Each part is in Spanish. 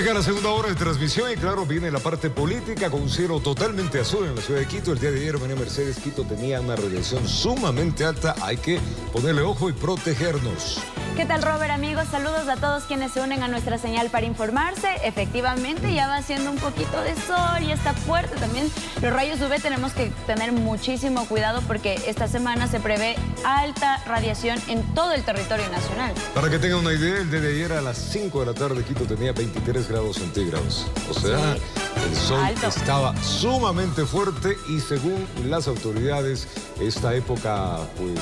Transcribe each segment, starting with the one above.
Llega la segunda hora de transmisión y claro, viene la parte política con un cielo totalmente azul en la ciudad de Quito. El día de ayer, María Mercedes, Quito tenía una radiación sumamente alta. Hay que ponerle ojo y protegernos. ¿Qué tal, Robert, amigos? Saludos a todos quienes se unen a nuestra señal para informarse. Efectivamente, ya va haciendo un poquito de sol y está fuerte también los rayos UV. Tenemos que tener muchísimo cuidado porque esta semana se prevé alta radiación en todo el territorio nacional. Para que tengan una idea, el día de ayer a las 5 de la tarde Quito tenía 23 grados centígrados. O sea, sí, el sol estaba sumamente fuerte y según las autoridades, esta época, pues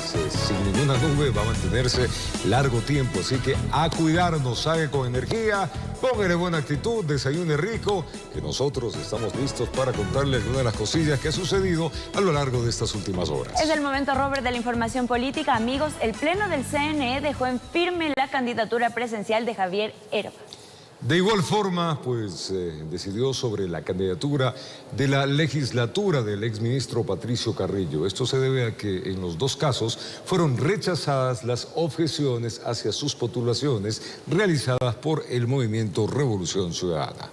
sin ninguna nube, va a mantenerse largo tiempo. Así que a cuidarnos, salga con energía, póngale buena actitud, desayune rico, que nosotros estamos listos para contarle algunas de las cosillas que ha sucedido a lo largo de estas últimas horas. Es el momento, Robert, de la información política. Amigos, el Pleno del CNE dejó en firme la candidatura presidencial de Javier Herbas. De igual forma, pues decidió sobre la candidatura de la legislatura del exministro Patricio Carrillo. Esto se debe a que en los dos casos fueron rechazadas las objeciones hacia sus postulaciones realizadas por el movimiento Revolución Ciudadana.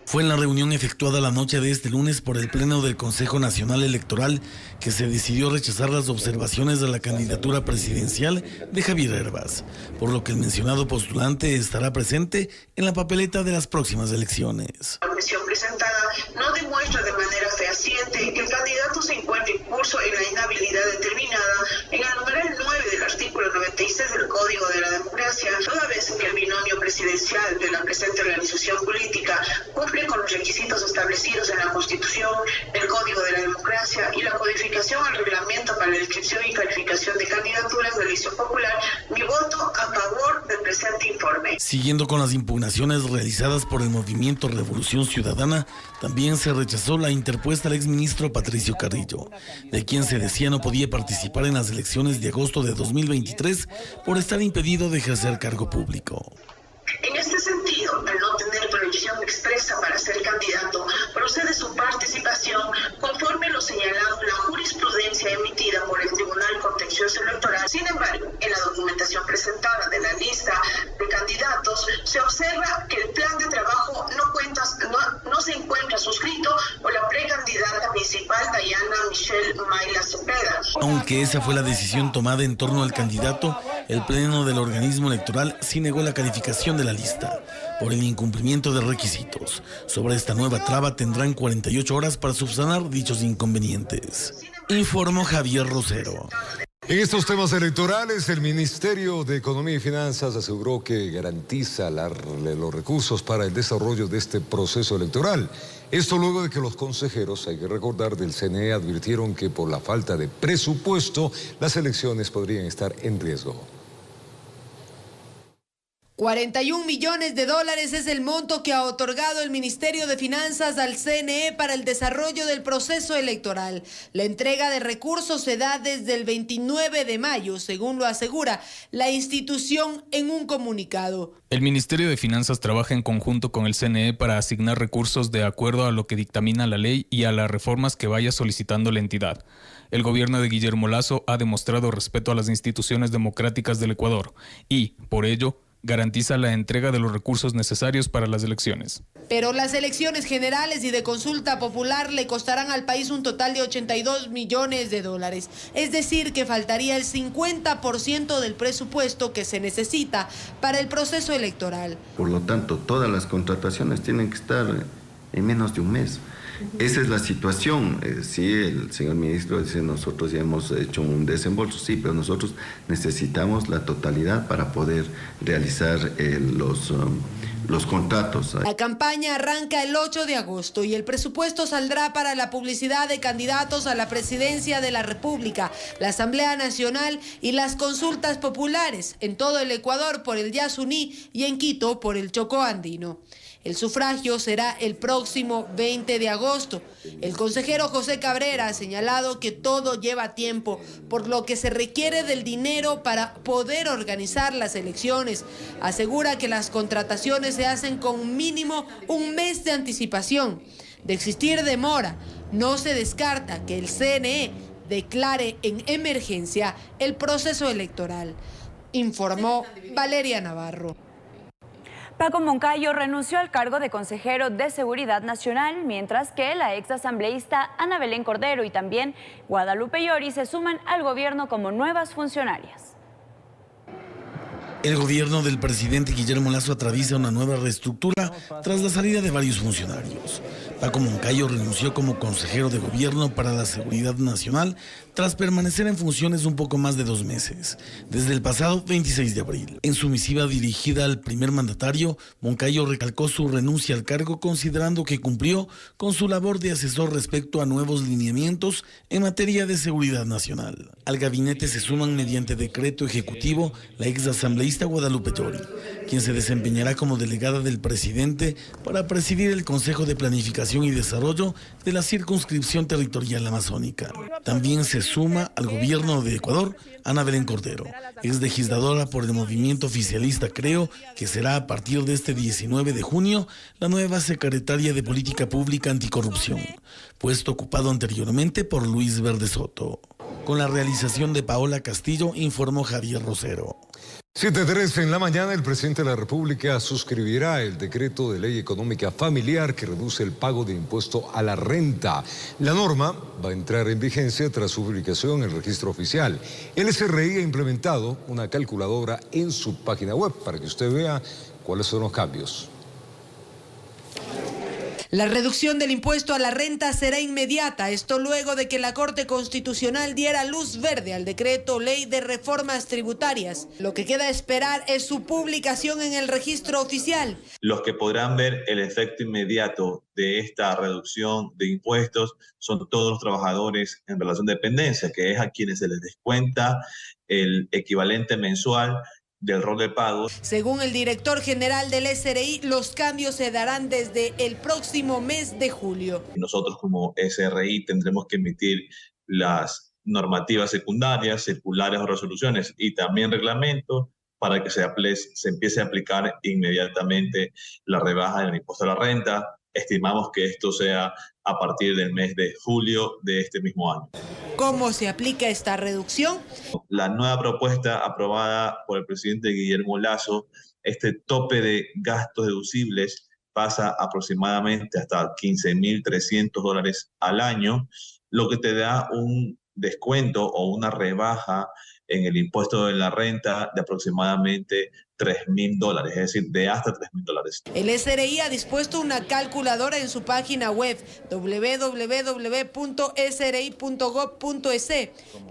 Fue en la reunión efectuada la noche de este lunes por el Pleno del Consejo Nacional Electoral que se decidió rechazar las observaciones de la candidatura presidencial de Javier Herbas, por lo que el mencionado postulante estará presente en la papeleta de las próximas elecciones. La objeción presentada no demuestra de manera fehaciente que el candidato se encuentre en curso en la inhabilidad determinada en el numeral 9 del artículo 96 del Código de la Democracia, toda vez que el binomio presidencial de la presente organización política cumple con los requisitos establecidos en la Constitución, el Código de la Democracia y la codificación al reglamento para la inscripción y calificación de candidaturas de elección popular. Mi voto a favor del presente informe. Siguiendo con las impugnaciones realizadas por el movimiento Revolución Ciudadana, también se rechazó la interpuesta al exministro Patricio Carrillo, de quien se decía no podía participar en las elecciones de agosto de 2023 por estar impedido de ejercer cargo público. En este sentido, al no tener prohibición expresa para ser candidato, procede su participación conforme lo señalado en la jurisprudencia emitida por el Tribunal Contencioso Electoral. Sin embargo, en la documentación presentada de la lista de candidatos, se observa que el plan de trabajo no se encuentra suscrito por la precandidata principal Dayana Michelle Mayla Cepeda. Aunque esa fue la decisión tomada en torno al candidato, el Pleno del organismo electoral sí negó la calificación de la lista por el incumplimiento de requisitos. Sobre esta nueva traba tendrán 48 horas para subsanar dichos inconvenientes. Informó Javier Rosero. En estos temas electorales, el Ministerio de Economía y Finanzas aseguró que garantiza los recursos para el desarrollo de este proceso electoral. Esto luego de que los consejeros, hay que recordar, del CNE advirtieron que por la falta de presupuesto, las elecciones podrían estar en riesgo. 41 millones de dólares es el monto que ha otorgado el Ministerio de Finanzas al CNE para el desarrollo del proceso electoral. La entrega de recursos se da desde el 29 de mayo, según lo asegura la institución en un comunicado. El Ministerio de Finanzas trabaja en conjunto con el CNE para asignar recursos de acuerdo a lo que dictamina la ley y a las reformas que vaya solicitando la entidad. El gobierno de Guillermo Lasso ha demostrado respeto a las instituciones democráticas del Ecuador y, por ello, garantiza la entrega de los recursos necesarios para las elecciones. Pero las elecciones generales y de consulta popular le costarán al país un total de 82 millones de dólares. Es decir, que faltaría el 50% del presupuesto que se necesita para el proceso electoral. Por lo tanto, todas las contrataciones tienen que estar en menos de un mes. Esa es la situación. Sí, el señor ministro dice, nosotros ya hemos hecho un desembolso, sí, pero nosotros necesitamos la totalidad para poder realizar los contratos. La campaña arranca el 8 de agosto y el presupuesto saldrá para la publicidad de candidatos a la presidencia de la República, la Asamblea Nacional y las consultas populares en todo el Ecuador por el Yasuní y en Quito por el Chocó Andino. El sufragio será el próximo 20 de agosto. El consejero José Cabrera ha señalado que todo lleva tiempo, por lo que se requiere del dinero para poder organizar las elecciones. Asegura que las contrataciones se hacen con mínimo un mes de anticipación. De existir demora, no se descarta que el CNE declare en emergencia el proceso electoral, informó Valeria Navarro. Paco Moncayo renunció al cargo de consejero de Seguridad Nacional, mientras que la exasambleísta Ana Belén Cordero y también Guadalupe Llori se suman al gobierno como nuevas funcionarias. El gobierno del presidente Guillermo Lasso atraviesa una nueva reestructura tras la salida de varios funcionarios. Paco Moncayo renunció como consejero de gobierno para la Seguridad Nacional tras permanecer en funciones un poco más de 2 meses, desde el pasado 26 de abril. En su misiva dirigida al primer mandatario, Moncayo recalcó su renuncia al cargo considerando que cumplió con su labor de asesor respecto a nuevos lineamientos en materia de seguridad nacional. Al gabinete se suman mediante decreto ejecutivo la exasambleísta Guadalupe Llori, quien se desempeñará como delegada del presidente para presidir el Consejo de Planificación y Desarrollo de la circunscripción territorial amazónica. También se suma al gobierno de Ecuador Ana Belén Cordero, exlegisladora por el movimiento oficialista Creo, que será a partir de este 19 de junio la nueva secretaria de Política Pública Anticorrupción, puesto ocupado anteriormente por Luis Verde Soto. Con la realización de Paola Castillo, informó Javier Rosero. 7:03 en la mañana, el presidente de la República suscribirá el decreto de ley económica familiar que reduce el pago de impuesto a la renta. La norma va a entrar en vigencia tras su publicación en el registro oficial. El SRI ha implementado una calculadora en su página web para que usted vea cuáles son los cambios. La reducción del impuesto a la renta será inmediata, esto luego de que la Corte Constitucional diera luz verde al decreto ley de reformas tributarias. Lo que queda esperar es su publicación en el registro oficial. Los que podrán ver el efecto inmediato de esta reducción de impuestos son todos los trabajadores en relación de dependencia, que es a quienes se les descuenta el equivalente mensual del rol de pago. Según el director general del SRI, los cambios se darán desde el próximo mes de julio. Nosotros como SRI tendremos que emitir las normativas secundarias, circulares o resoluciones y también reglamentos para que se empiece a aplicar inmediatamente la rebaja del impuesto a la renta. Estimamos que esto sea a partir del mes de julio de este mismo año. ¿Cómo se aplica esta reducción? La nueva propuesta aprobada por el presidente Guillermo Lasso, este tope de gastos deducibles pasa aproximadamente hasta $15.300 al año, lo que te da un descuento o una rebaja en el impuesto de la renta de aproximadamente $3.000, es decir, de hasta $3.000. El SRI ha dispuesto una calculadora en su página web www.sri.gov.es.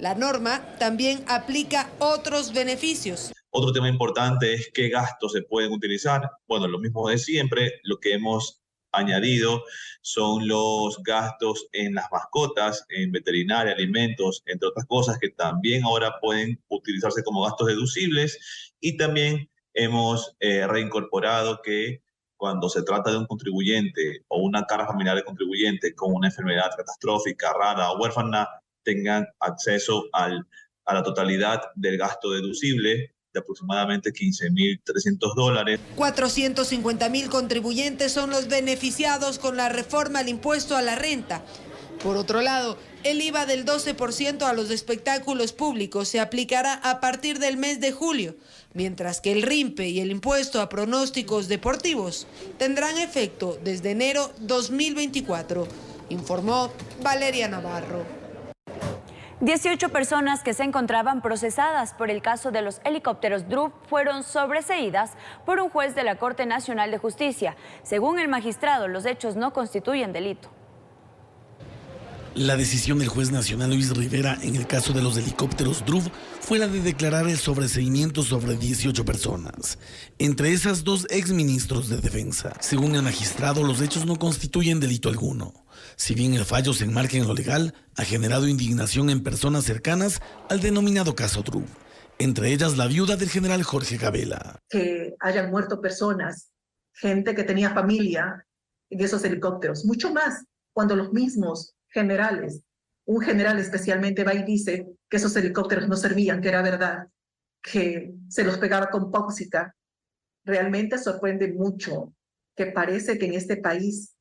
La norma también aplica otros beneficios. Otro tema importante es qué gastos se pueden utilizar. Bueno, lo mismo de siempre, lo que hemos añadido son los gastos en las mascotas, en veterinaria, alimentos, entre otras cosas que también ahora pueden utilizarse como gastos deducibles, y también hemos reincorporado que cuando se trata de un contribuyente o una carga familiar de contribuyente con una enfermedad catastrófica, rara o huérfana, tengan acceso a la totalidad del gasto deducible de aproximadamente $15.300. 450.000 contribuyentes son los beneficiados con la reforma al impuesto a la renta. Por otro lado, el IVA del 12% a los espectáculos públicos se aplicará a partir del mes de julio, mientras que el RIMPE y el impuesto a pronósticos deportivos tendrán efecto desde enero 2024, informó Valeria Navarro. 18 personas que se encontraban procesadas por el caso de los helicópteros DRUV fueron sobreseídas por un juez de la Corte Nacional de Justicia. Según el magistrado, los hechos no constituyen delito. La decisión del juez nacional Luis Rivera en el caso de los helicópteros DRUV fue la de declarar el sobreseimiento sobre 18 personas, entre esas 2 exministros de Defensa. Según el magistrado, los hechos no constituyen delito alguno. Si bien el fallo se enmarca en lo legal, ha generado indignación en personas cercanas al denominado caso DRUV, entre ellas la viuda del general Jorge Gabela. Que hayan muerto personas, gente que tenía familia en esos helicópteros, mucho más cuando los mismos generales, un general especialmente va y dice que esos helicópteros no servían, que era verdad, que se los pegaba con tóxica. Realmente sorprende mucho que parece que en este país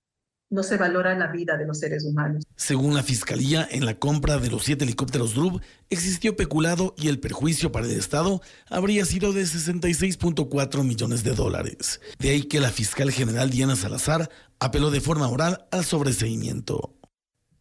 no se valora la vida de los seres humanos. Según la Fiscalía, en la compra de los 7 helicópteros DRUB existió peculado y el perjuicio para el Estado habría sido de $66.4 millones. De ahí que la fiscal general Diana Salazar apeló de forma oral al sobreseimiento.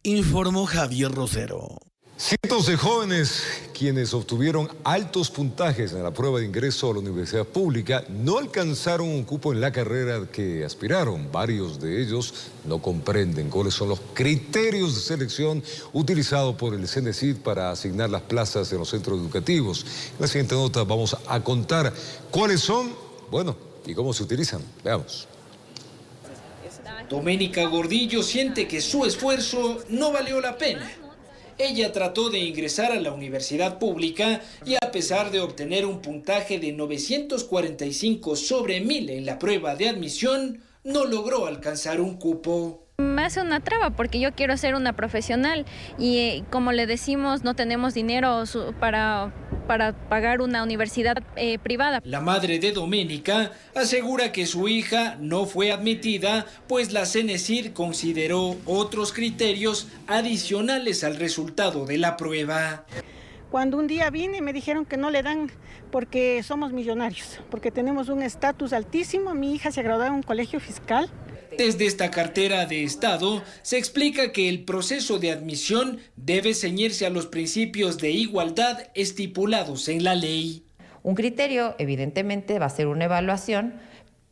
Informó Javier Rosero. Cientos de jóvenes quienes obtuvieron altos puntajes en la prueba de ingreso a la universidad pública no alcanzaron un cupo en la carrera que aspiraron. Varios de ellos no comprenden cuáles son los criterios de selección utilizados por el CENESID para asignar las plazas en los centros educativos. En la siguiente nota vamos a contar cuáles son, y cómo se utilizan. Veamos. Doménica Gordillo siente que su esfuerzo no valió la pena. Ella trató de ingresar a la universidad pública y a pesar de obtener un puntaje de 945 sobre 1000 en la prueba de admisión, no logró alcanzar un cupo. Me hace una traba porque yo quiero ser una profesional y como le decimos no tenemos dinero para pagar una universidad privada. La madre de Doménica asegura que su hija no fue admitida pues la CENESID consideró otros criterios adicionales al resultado de la prueba. Cuando un día vine me dijeron que no le dan porque somos millonarios, porque tenemos un estatus altísimo. Mi hija se graduó en un colegio fiscal. Desde esta cartera de Estado se explica que el proceso de admisión debe ceñirse a los principios de igualdad estipulados en la ley. Un criterio evidentemente va a ser una evaluación,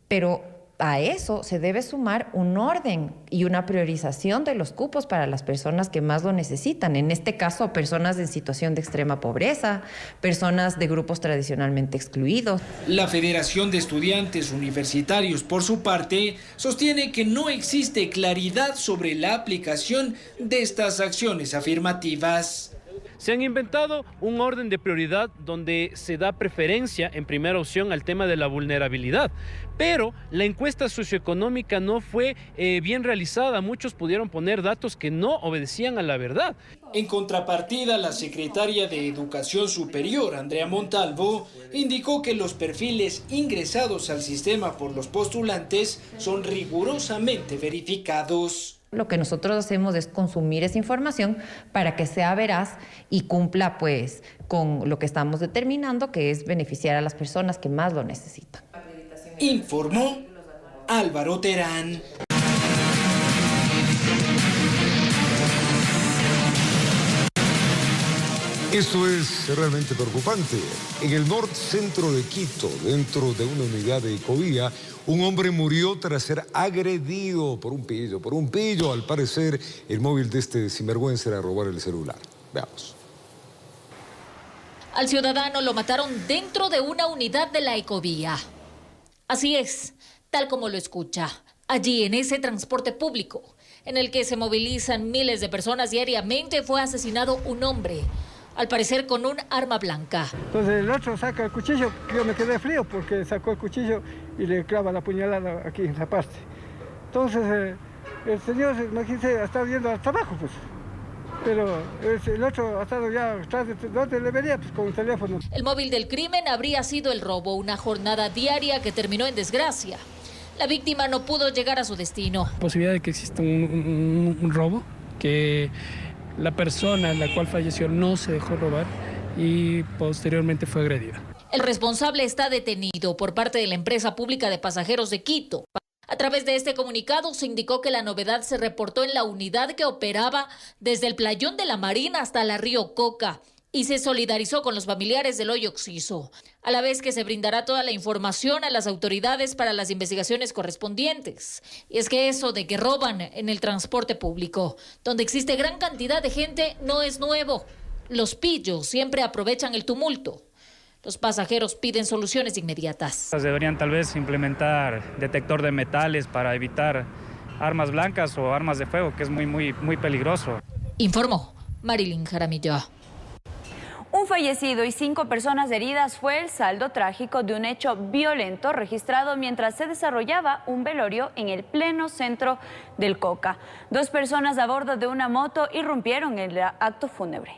pero a eso se debe sumar un orden y una priorización de los cupos para las personas que más lo necesitan. En este caso, personas en situación de extrema pobreza, personas de grupos tradicionalmente excluidos. La Federación de Estudiantes Universitarios, por su parte, sostiene que no existe claridad sobre la aplicación de estas acciones afirmativas. Se han inventado un orden de prioridad donde se da preferencia en primera opción al tema de la vulnerabilidad, pero la encuesta socioeconómica no fue bien realizada. Muchos pudieron poner datos que no obedecían a la verdad. En contrapartida, la secretaria de Educación Superior, Andrea Montalvo, indicó que los perfiles ingresados al sistema por los postulantes son rigurosamente verificados. Lo que nosotros hacemos es consumir esa información para que sea veraz y cumpla pues con lo que estamos determinando, que es beneficiar a las personas que más lo necesitan. Informó Álvaro Terán. Esto es realmente preocupante. En el norte-centro de Quito, dentro de una unidad de Ecovía, un hombre murió tras ser agredido por un pillo. Por un pillo, al parecer, el móvil de este sinvergüenza era robar el celular. Veamos. Al ciudadano lo mataron dentro de una unidad de la Ecovía. Así es, tal como lo escucha. Allí, en ese transporte público, en el que se movilizan miles de personas diariamente, fue asesinado un hombre. Al parecer con un arma blanca. Entonces el otro saca el cuchillo, yo me quedé frío porque sacó el cuchillo y le clava la puñalada aquí en la parte. Entonces el señor, imagínese, ha estado yendo al trabajo, pues. Pero el otro ha estado ya atrás de donde le venía, pues con el teléfono. El móvil del crimen habría sido el robo, una jornada diaria que terminó en desgracia. La víctima no pudo llegar a su destino. Posibilidad de que exista un robo, que la persona la cual falleció no se dejó robar y posteriormente fue agredida. El responsable está detenido por parte de la empresa pública de pasajeros de Quito. A través de este comunicado se indicó que la novedad se reportó en la unidad que operaba desde el Playón de la Marina hasta la Río Coca y se solidarizó con los familiares del hoyo occiso, a la vez que se brindará toda la información a las autoridades para las investigaciones correspondientes. Y es que eso de que roban en el transporte público, donde existe gran cantidad de gente, no es nuevo. Los pillos siempre aprovechan el tumulto. Los pasajeros piden soluciones inmediatas. Deberían tal vez implementar detector de metales para evitar armas blancas o armas de fuego, que es muy peligroso. Informó Marilyn Jaramillo. Un fallecido y 5 personas heridas fue el saldo trágico de un hecho violento registrado mientras se desarrollaba un velorio en el pleno centro del Coca. 2 personas a bordo de una moto irrumpieron en el acto fúnebre.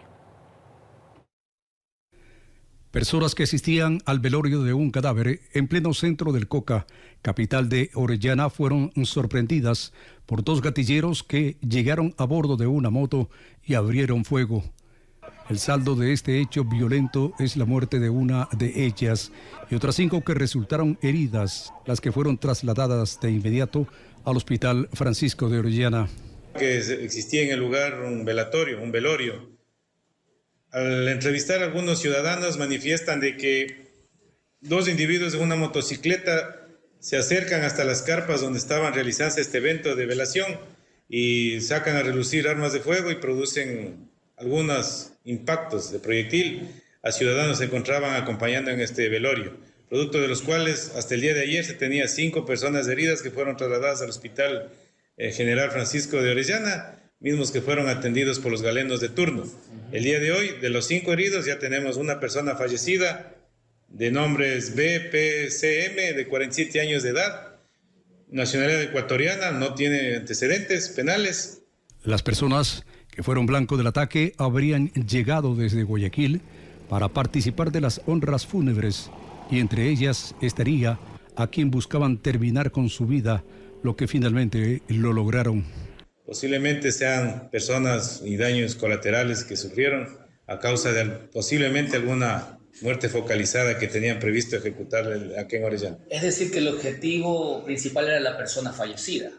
Personas que asistían al velorio de un cadáver en pleno centro del Coca, capital de Orellana, fueron sorprendidas por dos gatilleros que llegaron a bordo de una moto y abrieron fuego. El saldo de este hecho violento es la muerte de una de ellas y otras 5 que resultaron heridas, las que fueron trasladadas de inmediato al Hospital Francisco de Orellana. Que existía en el lugar un velatorio, un velorio. Al entrevistar a algunos ciudadanos manifiestan de que 2 individuos en una motocicleta se acercan hasta las carpas donde estaban realizando este evento de velación y sacan a relucir armas de fuego y producen algunos impactos de proyectil a ciudadanos que se encontraban acompañando en este velorio, producto de los cuales hasta el día de ayer se tenía 5 personas heridas que fueron trasladadas al Hospital General Francisco de Orellana, mismos que fueron atendidos por los galenos de turno. El día de hoy, de los 5 heridos, ya tenemos una persona fallecida de nombres BPCM, de 47 años de edad, nacionalidad ecuatoriana, no tiene antecedentes penales. Las personas que fueron blanco del ataque habrían llegado desde Guayaquil para participar de las honras fúnebres y entre ellas estaría a quien buscaban terminar con su vida, lo que finalmente lo lograron. Posiblemente sean personas y daños colaterales que sufrieron a causa de posiblemente alguna muerte focalizada que tenían previsto ejecutar aquí en Orellana. Es decir, que el objetivo principal era la persona fallecida.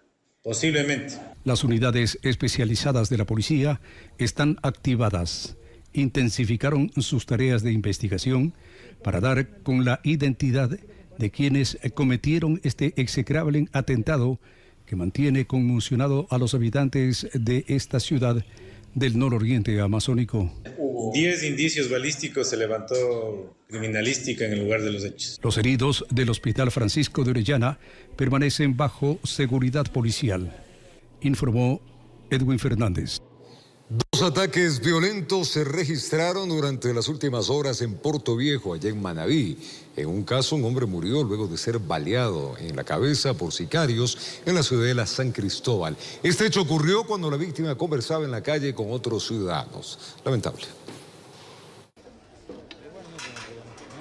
Posiblemente. Las unidades especializadas de la policía están activadas. Intensificaron sus tareas de investigación para dar con la identidad de quienes cometieron este execrable atentado que mantiene conmocionado a los habitantes de esta ciudad del nororiente amazónico. 10 indicios balísticos se levantó criminalística en el lugar de los hechos. Los heridos del Hospital Francisco de Orellana permanecen bajo seguridad policial, informó Edwin Fernández. 2 ataques violentos se registraron durante las últimas horas en Puerto Viejo, allá en Manabí. En un caso, un hombre murió luego de ser baleado en la cabeza por sicarios en la ciudadela San Cristóbal. Este hecho ocurrió cuando la víctima conversaba en la calle con otros ciudadanos. Lamentable.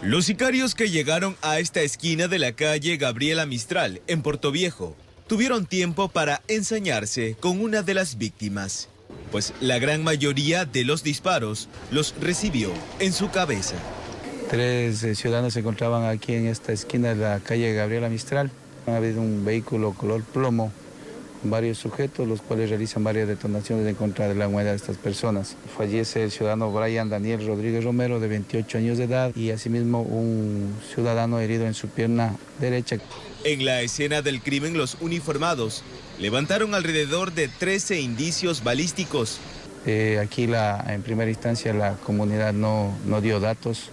Los sicarios que llegaron a esta esquina de la calle Gabriela Mistral, en Puerto Viejo, tuvieron tiempo para ensañarse con una de las víctimas, pues la gran mayoría de los disparos los recibió en su cabeza. 3 ciudadanos se encontraban aquí en esta esquina de la calle Gabriela Mistral. Ha habido un vehículo color plomo con varios sujetos, los cuales realizan varias detonaciones en contra de la humanidad de estas personas. Fallece el ciudadano Brian Daniel Rodríguez Romero, de 28 años de edad, y asimismo un ciudadano herido en su pierna derecha. En la escena del crimen, los uniformados levantaron alrededor de 13 indicios balísticos. Aquí en primera instancia la comunidad no dio datos.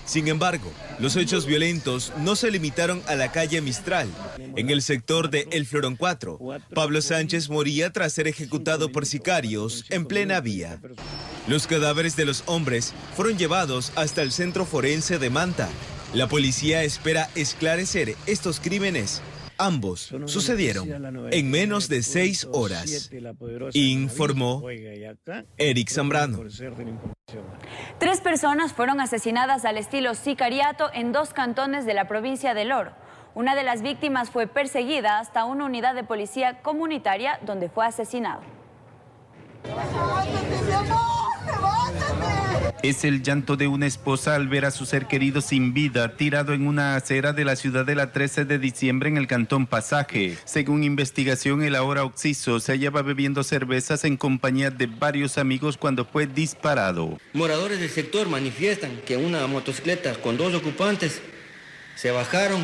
Sin embargo, los hechos violentos no se limitaron a la calle Mistral. En el sector de El Florón 4, Pablo Sánchez moría tras ser ejecutado por sicarios en plena vía. Los cadáveres de los hombres fueron llevados hasta el centro forense de Manta. La policía espera esclarecer estos crímenes. Ambos sucedieron en menos de 6 horas, informó Eric Zambrano. 3 personas fueron asesinadas al estilo sicariato en 2 cantones de la provincia del Oro. Una de las víctimas fue perseguida hasta una unidad de policía comunitaria donde fue asesinado. Es el llanto de una esposa al ver a su ser querido sin vida, tirado en una acera de la ciudad de la 13 de diciembre en el cantón Pasaje. Según investigación, el ahora occiso se hallaba bebiendo cervezas en compañía de varios amigos cuando fue disparado. Moradores del sector manifiestan que una motocicleta con 2 ocupantes se bajaron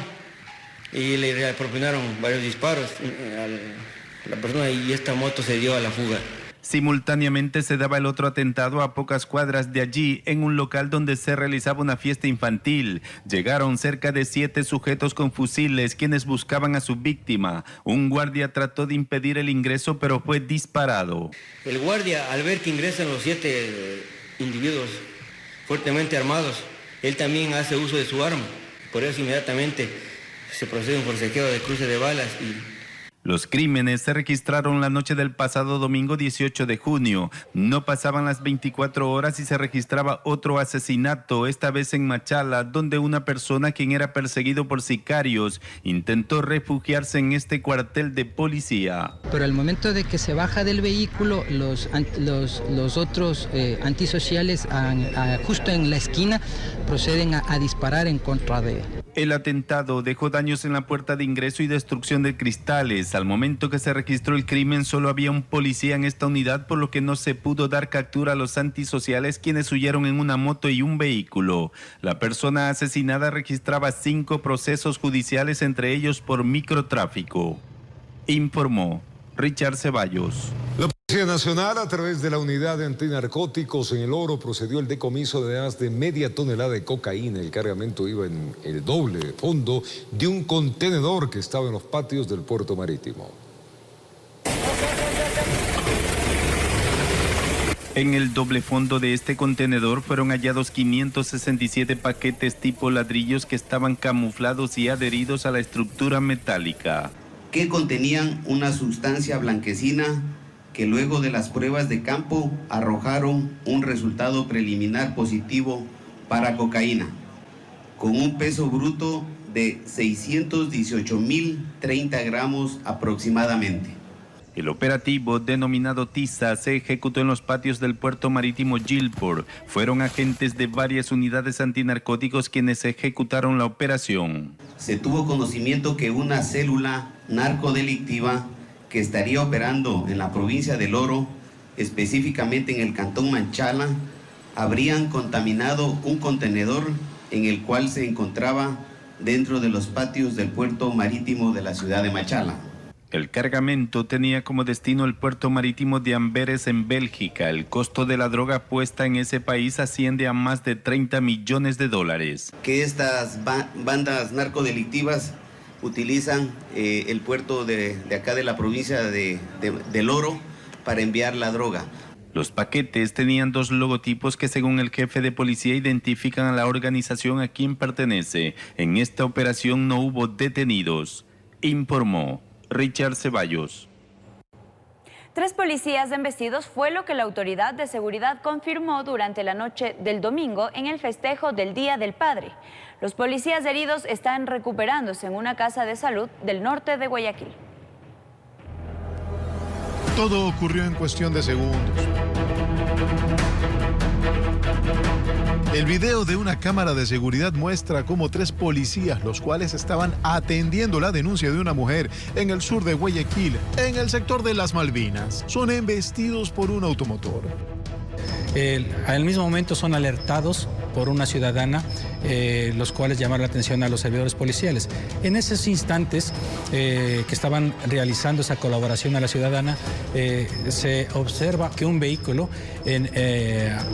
y le propinaron varios disparos a la persona y esta moto se dio a la fuga. Simultáneamente se daba el otro atentado a pocas cuadras de allí, en un local donde se realizaba una fiesta infantil. Llegaron cerca de 7 sujetos con fusiles, quienes buscaban a su víctima. Un guardia trató de impedir el ingreso, pero fue disparado. El guardia, al ver que ingresan los 7 individuos fuertemente armados, él también hace uso de su arma. Por eso inmediatamente se procede un forcejeo de cruce de balas y Los crímenes se registraron la noche del pasado domingo 18 de junio. No pasaban las 24 horas y se registraba otro asesinato, esta vez en Machala, donde una persona quien era perseguido por sicarios intentó refugiarse en este cuartel de policía. Pero al momento de que se baja del vehículo, los otros antisociales justo en la esquina proceden a disparar en contra de él. El atentado dejó daños en la puerta de ingreso y destrucción de cristales. Al momento que se registró el crimen, solo había un policía en esta unidad, por lo que no se pudo dar captura a los antisociales, quienes huyeron en una moto y un vehículo. La persona asesinada registraba 5 procesos judiciales, entre ellos por microtráfico. Informó Richard Ceballos. La Policía Nacional, a través de la Unidad de Antinarcóticos en el Oro, procedió al decomiso de más de media tonelada de cocaína. El cargamento iba en el doble fondo de un contenedor que estaba en los patios del puerto marítimo. En el doble fondo de este contenedor fueron hallados 567 paquetes tipo ladrillos que estaban camuflados y adheridos a la estructura metálica, que contenían una sustancia blanquecina que luego de las pruebas de campo arrojaron un resultado preliminar positivo para cocaína, con un peso bruto de 618.030 gramos aproximadamente. El operativo, denominado Tiza, se ejecutó en los patios del puerto marítimo Gilport. Fueron agentes de varias unidades antinarcóticos quienes ejecutaron la operación. Se tuvo conocimiento que una célula narcodelictiva que estaría operando en la provincia del Oro, específicamente en el cantón Machala, habrían contaminado un contenedor en el cual se encontraba dentro de los patios del puerto marítimo de la ciudad de Machala. El cargamento tenía como destino el puerto marítimo de Amberes en Bélgica. El costo de la droga puesta en ese país asciende a más de $30 millones. Que estas bandas narcodelictivas utilizan el puerto de acá de la provincia del Oro para enviar la droga. Los paquetes tenían 2 logotipos que, según el jefe de policía, identifican a la organización a quien pertenece. En esta operación no hubo detenidos, informó Richard Ceballos. 3 policías embestidos fue lo que la autoridad de seguridad confirmó durante la noche del domingo en el festejo del Día del Padre. Los policías heridos están recuperándose en una casa de salud del norte de Guayaquil. Todo ocurrió en cuestión de segundos. El video de una cámara de seguridad muestra cómo 3 policías, los cuales estaban atendiendo la denuncia de una mujer en el sur de Guayaquil, en el sector de Las Malvinas, son embestidos por un automotor. Al mismo momento son alertados por una ciudadana, los cuales llamaron la atención a los servidores policiales. En esos instantes que estaban realizando esa colaboración a la ciudadana, se observa que un vehículo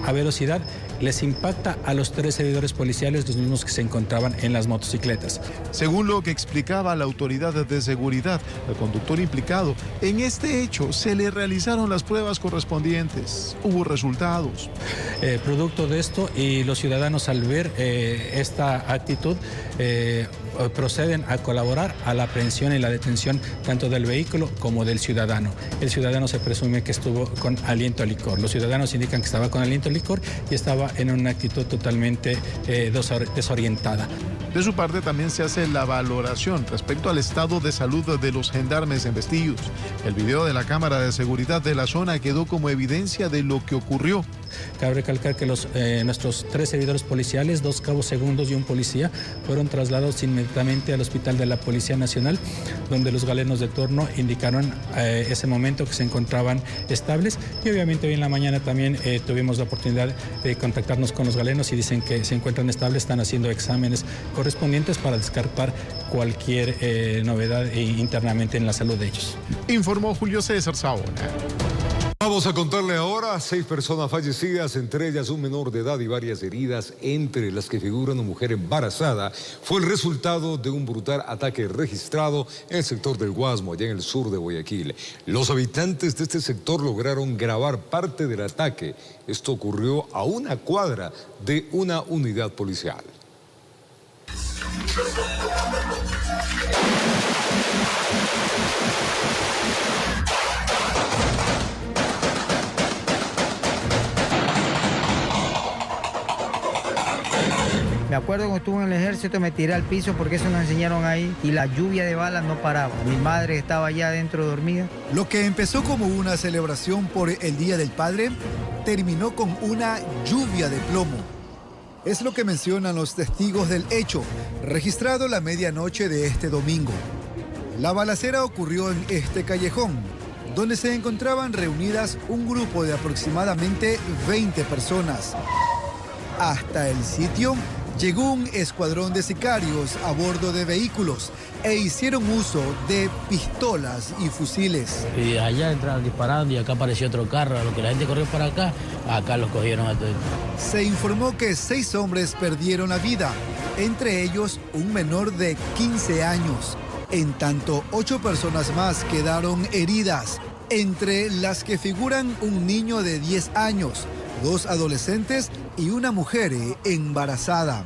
a velocidad les impacta a los 3 servidores policiales, los mismos que se encontraban en las motocicletas. Según lo que explicaba la autoridad de seguridad, el conductor implicado en este hecho se le realizaron las pruebas correspondientes. Hubo resultados. Producto de esto, y los ciudadanos, al ver esta actitud, proceden a colaborar a la aprehensión y la detención tanto del vehículo como del ciudadano. El ciudadano se presume que estuvo con aliento a licor. Los ciudadanos indican que estaba con aliento a licor y estaba en una actitud totalmente desorientada. De su parte, también se hace la valoración respecto al estado de salud de los gendarmes embestidos. El video de la cámara de seguridad de la zona quedó como evidencia de lo que ocurrió. Cabe recalcar que nuestros 3 servidores policiales, 2 cabos segundos y un policía, fueron trasladados inmediatamente al Hospital de la Policía Nacional, donde los galenos de turno indicaron ese momento que se encontraban estables, y obviamente hoy en la mañana también tuvimos la oportunidad de contactarnos con los galenos y dicen que se encuentran estables, están haciendo exámenes correspondientes para descartar cualquier novedad internamente en la salud de ellos. Informó Julio César Saona. Vamos a contarle ahora 6 personas fallecidas, entre ellas un menor de edad y varias heridas, entre las que figura una mujer embarazada. Fue el resultado de un brutal ataque registrado en el sector del Guasmo, allá en el sur de Guayaquil. Los habitantes de este sector lograron grabar parte del ataque. Esto ocurrió a una cuadra de una unidad policial. acuerdo cuando estuve en el ejército me tiré al piso porque eso nos enseñaron ahí y la lluvia de balas no paraba. Mi madre estaba allá adentro dormida. Lo que empezó como una celebración por el Día del Padre terminó con una lluvia de plomo. Es lo que mencionan los testigos del hecho, registrado la medianoche de este domingo. La balacera ocurrió en este callejón, donde se encontraban reunidas un grupo de aproximadamente 20 personas. Hasta el sitio llegó un escuadrón de sicarios a bordo de vehículos e hicieron uso de pistolas y fusiles. Y allá entraron disparando y acá apareció otro carro. A lo que la gente corrió para acá, acá los cogieron a todos. Se informó que 6 hombres perdieron la vida, entre ellos un menor de 15 años. En tanto, 8 personas más quedaron heridas, entre las que figuran un niño de 10 años, 2 adolescentes y una mujer embarazada.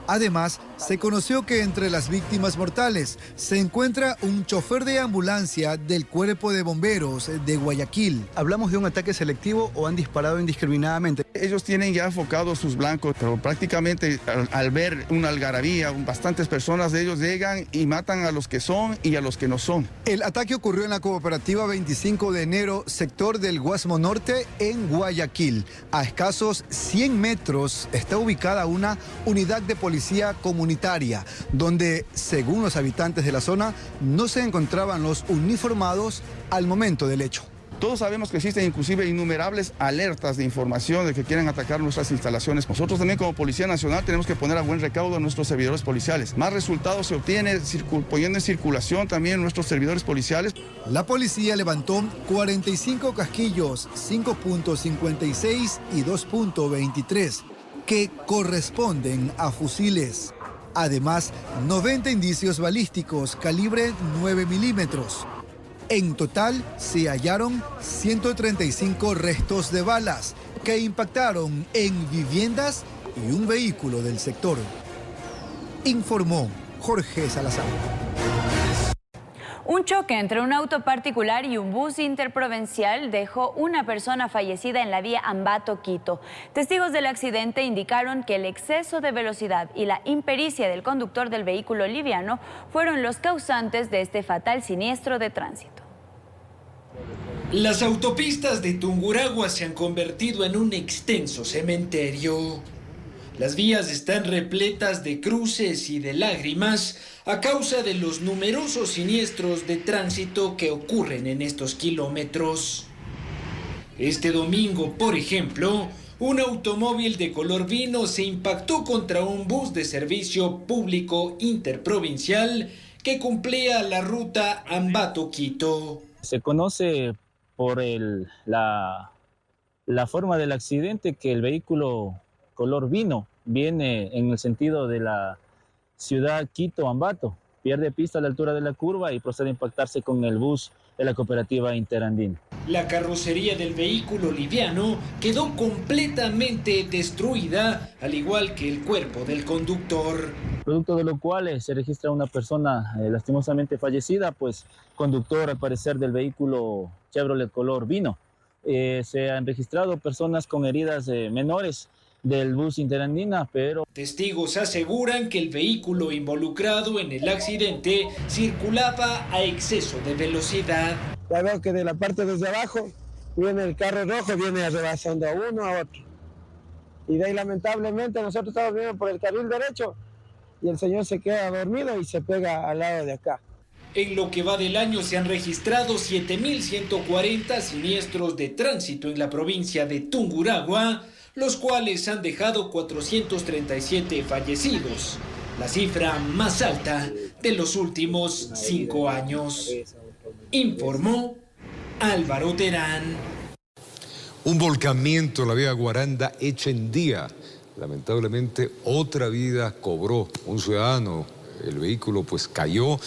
Además, se conoció que entre las víctimas mortales se encuentra un chofer de ambulancia del Cuerpo de Bomberos de Guayaquil. ¿Hablamos de un ataque selectivo o han disparado indiscriminadamente? Ellos tienen ya enfocados sus blancos, pero prácticamente al ver una algarabía, bastantes personas de ellos llegan y matan a los que son y a los que no son. El ataque ocurrió en la cooperativa 25 de enero, sector del Guasmo Norte, en Guayaquil. A escasos 100 metros está ubicada una unidad de policía comunitaria, donde, según los habitantes de la zona, no se encontraban los uniformados al momento del hecho. Todos sabemos que existen inclusive innumerables alertas de información de que quieren atacar nuestras instalaciones. Nosotros también como Policía Nacional tenemos que poner a buen recaudo a nuestros servidores policiales. Más resultados se obtiene poniendo en circulación también nuestros servidores policiales. La policía levantó 45 casquillos, 5.56 y 2.23, que corresponden a fusiles. Además, 90 indicios balísticos calibre 9 milímetros. En total, se hallaron 135 restos de balas que impactaron en viviendas y un vehículo del sector. Informó Jorge Salazar. Un choque entre un auto particular y un bus interprovincial dejó una persona fallecida en la vía Ambato-Quito. Testigos del accidente indicaron que el exceso de velocidad y la impericia del conductor del vehículo liviano fueron los causantes de este fatal siniestro de tránsito. Las autopistas de Tungurahua se han convertido en un extenso cementerio. Las vías están repletas de cruces y de lágrimas a causa de los numerosos siniestros de tránsito que ocurren en estos kilómetros. Este domingo, por ejemplo, un automóvil de color vino se impactó contra un bus de servicio público interprovincial que cumplía la ruta Ambato-Quito. Se conoce por la forma del accidente que el vehículo color vino viene en el sentido de la ciudad Quito-Ambato, pierde pista a la altura de la curva y procede a impactarse con el bus de la cooperativa interandina. La carrocería del vehículo liviano quedó completamente destruida, al igual que el cuerpo del conductor. Producto de lo cual se registra una persona lastimosamente fallecida, pues conductor al parecer del vehículo Chevrolet color vino. Se han registrado personas con heridas menores del bus interandina, pero... Testigos aseguran que el vehículo involucrado en el accidente circulaba a exceso de velocidad. Ya veo que de la parte desde abajo viene el carro rojo, viene rebasando a uno a otro. Y de ahí lamentablemente nosotros estamos viendo por el carril derecho y el señor se queda dormido y se pega al lado de acá. En lo que va del año se han registrado 7.140 siniestros de tránsito en la provincia de Tungurahua, los cuales han dejado 437 fallecidos, la cifra más alta de los últimos 5 años. Informó Álvaro Terán. Un volcamiento en la vía Guaranda Echendía. Lamentablemente otra vida cobró un ciudadano. El vehículo pues cayó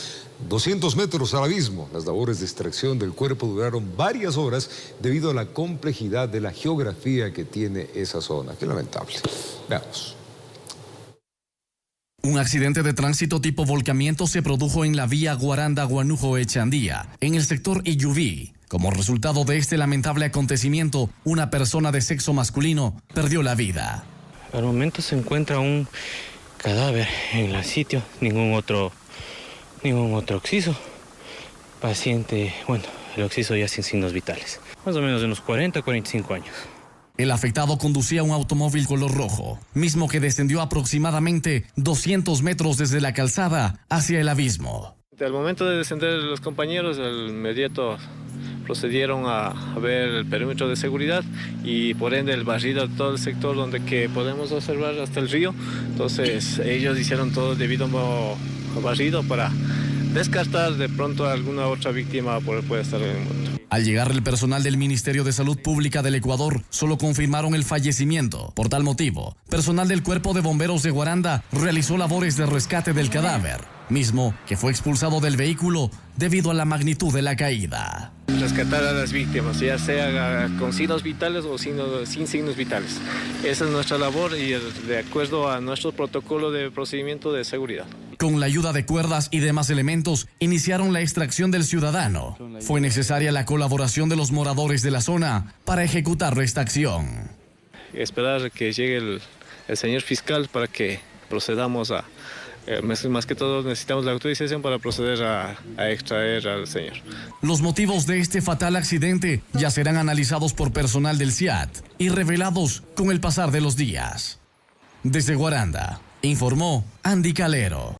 200 metros al abismo. Las labores de extracción del cuerpo duraron varias horas debido a la complejidad de la geografía que tiene esa zona. Qué lamentable. Veamos. Un accidente de tránsito tipo volcamiento se produjo en la vía Guaranda-Guanujo-Echandía, en el sector Iyubí. Como resultado de este lamentable acontecimiento, una persona de sexo masculino perdió la vida. Al momento se encuentra un cadáver en el sitio, ningún otro occiso. Paciente, bueno, el occiso ya sin signos vitales, más o menos de unos 40 a 45 años. El afectado conducía un automóvil color rojo, mismo que descendió aproximadamente 200 metros desde la calzada hacia el abismo. Al momento de descender los compañeros, al inmediato procedieron a ver el perímetro de seguridad y por ende el barrido de todo el sector donde que podemos observar hasta el río. Entonces ellos hicieron todo debido barrido para descartar de pronto a alguna otra víctima por el puede estar en el mundo. Al llegar el personal del Ministerio de Salud Pública del Ecuador, solo confirmaron el fallecimiento. Por tal motivo, personal del Cuerpo de Bomberos de Guaranda realizó labores de rescate del cadáver, mismo que fue expulsado del vehículo debido a la magnitud de la caída. Rescatar a las víctimas, ya sea con signos vitales o sin signos vitales. Esa es nuestra labor y de acuerdo a nuestro protocolo de procedimiento de seguridad. Con la ayuda de cuerdas y demás elementos, iniciaron la extracción del ciudadano. Fue necesaria la colaboración de los moradores de la zona para ejecutar esta acción. Esperar que llegue el señor fiscal para que procedamos a... más que todo necesitamos la autorización para proceder a extraer al señor. Los motivos de este fatal accidente ya serán analizados por personal del SIAT y revelados con el pasar de los días. Desde Guaranda, informó Andy Calero.